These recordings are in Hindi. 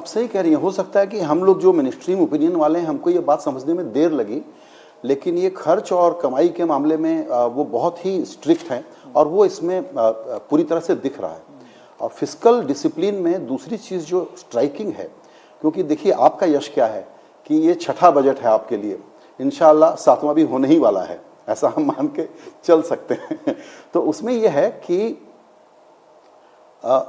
आप सही कह रही हैं। हो सकता है कि हम लोग जो मेनस्ट्रीम ओपिनियन वाले हैं, हमको ये बात समझने में देर लगी, लेकिन ये खर्च और कमाई के मामले में वो बहुत ही स्ट्रिक्ट हैं और वो इसमें पूरी तरह से दिख रहा है। और फिस्कल डिसिप्लिन में दूसरी चीज़ जो स्ट्राइकिंग है, क्योंकि देखिए आपका यश क्या है कि ये छठा बजट है आपके लिए, इंशाल्लाह सातवां भी होने ही वाला है, ऐसा हम मान के चल सकते हैं। तो उसमें ये है कि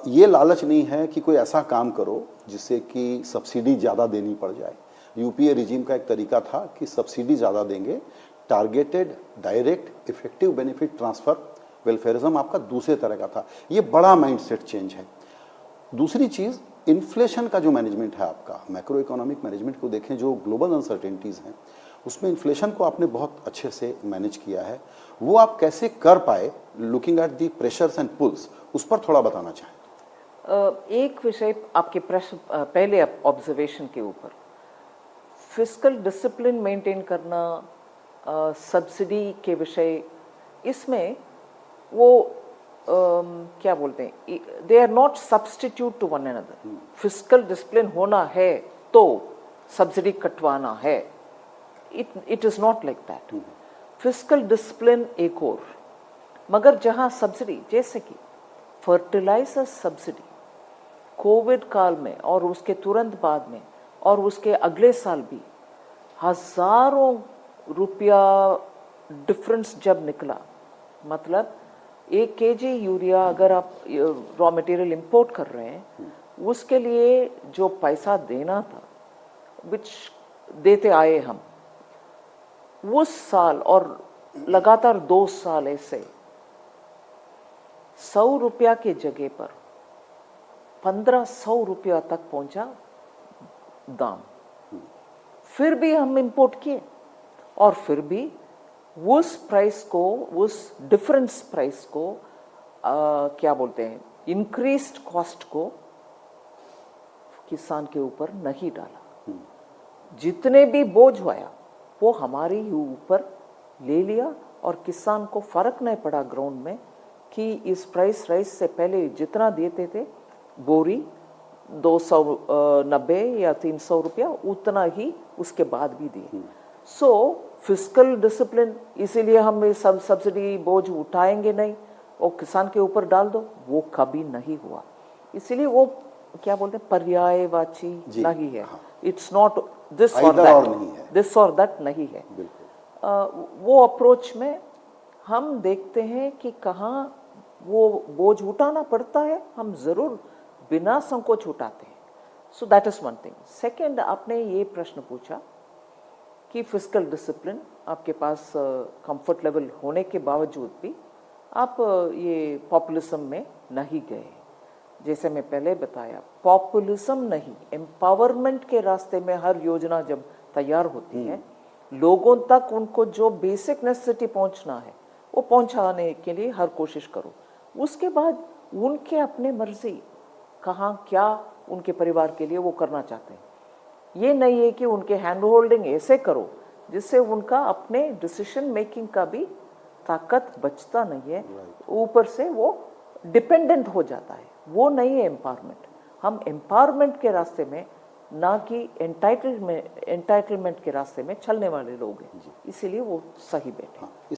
ये लालच नहीं है कि कोई ऐसा काम करो जिससे कि सब्सिडी ज़्यादा देनी पड़ जाए। यूपीए रिजीम का एक तरीका था कि सब्सिडी ज़्यादा देंगे, targeted, direct, effective benefit transfer, welfarism आपका दूसरे तरह का था। ये बड़ा माइंडसेट चेंज है। दूसरी चीज़, इन्फ्लेशन का जो मैनेजमेंट है आपका, मैक्रो इकोनॉमिक मैनेजमेंट को देखें, जो ग्लोबल अनसर्टेनिटीज़ हैं, उसमें इन्फ्लेशन को आपने बहुत अच्छे से मैनेज किया है। वो आप कैसे कर पाए, looking at the pressures and pulls, उस पर थोड़ा बताना चाहें। एक विषय आपके प्रश्न पहले ऑब्जर्वेशन के ऊपर, फिस्कल डिसिप्लिन मेंटेन करना, सब्सिडी के विषय, इसमें वो क्या बोलते हैं, they are not substitute to one another. Fiscal discipline होना है तो सब्सिडी कटवाना है, it is not like that. Fiscal discipline एक और, मगर जहां सब्सिडी, जैसे कि फर्टिलाइजर सब्सिडी कोविड काल में और उसके तुरंत बाद में और उसके अगले साल भी हजारों रुपया डिफरेंस जब निकला, मतलब 1 केजी यूरिया अगर आप रॉ मटेरियल इंपोर्ट कर रहे हैं, उसके लिए जो पैसा देना था, विच देते आए हम, उस साल और लगातार 2 साल ऐसे 100 रुपया के जगह पर 1500 रुपया तक पहुंचा दाम। फिर भी हम इंपोर्ट किए और फिर भी उस प्राइस को, उस डिफरेंस प्राइस को क्या बोलते हैं, इंक्रीज्ड कॉस्ट को किसान के ऊपर नहीं डाला। जितने भी बोझ आया वो हमारे ही ऊपर ले लिया और किसान को फर्क नहीं पड़ा ग्राउंड में कि इस प्राइस राइस से पहले जितना देते थे, बोरी 290 या 300 रुपया, उतना ही उसके बाद भी दिए। सो फिस्कल डिसिप्लिन, इसीलिए हम ये सब सब्सिडी बोझ उठाएंगे नहीं और किसान के ऊपर डाल दो, वो कभी नहीं हुआ। इसीलिए वो क्या बोलते हैं, पर्यायवाची नहीं है। इट्स नॉट दिस और दैट, दिस और दैट नहीं है। वो अप्रोच में हम देखते हैं कि कहाँ वो बोझ उठाना पड़ता है, हम जरूर बिना संकोच उठाते हैं। So that is one thing. Second, आपने ये प्रश्न पूछा कि फिस्कल डिसिप्लिन आपके पास कंफर्ट लेवल होने के बावजूद भी आप ये पॉपुलिज्म में नहीं गए। जैसे मैं पहले बताया, पॉपुलिज्म नहीं, एम्पावरमेंट के रास्ते में हर योजना जब तैयार होती है, लोगों तक उनको जो बेसिक नेसेसिटी पहुंचना है वो पहुंचाने के लिए हर कोशिश करो। उसके बाद उनके अपने मर्जी कहाँ क्या उनके परिवार के लिए वो करना चाहते हैं। ये नहीं है कि उनके हैंड होल्डिंग ऐसे करो जिससे उनका अपने डिसीजन मेकिंग का भी ताकत बचता नहीं है, ऊपर से वो डिपेंडेंट हो जाता है। वो नहीं है एम्पावरमेंट। हम एम्पावरमेंट के रास्ते में, ना कि एंटाइटलमेंट के रास्ते में चलने वाले लोग हैं, इसीलिए वो सही बैठे।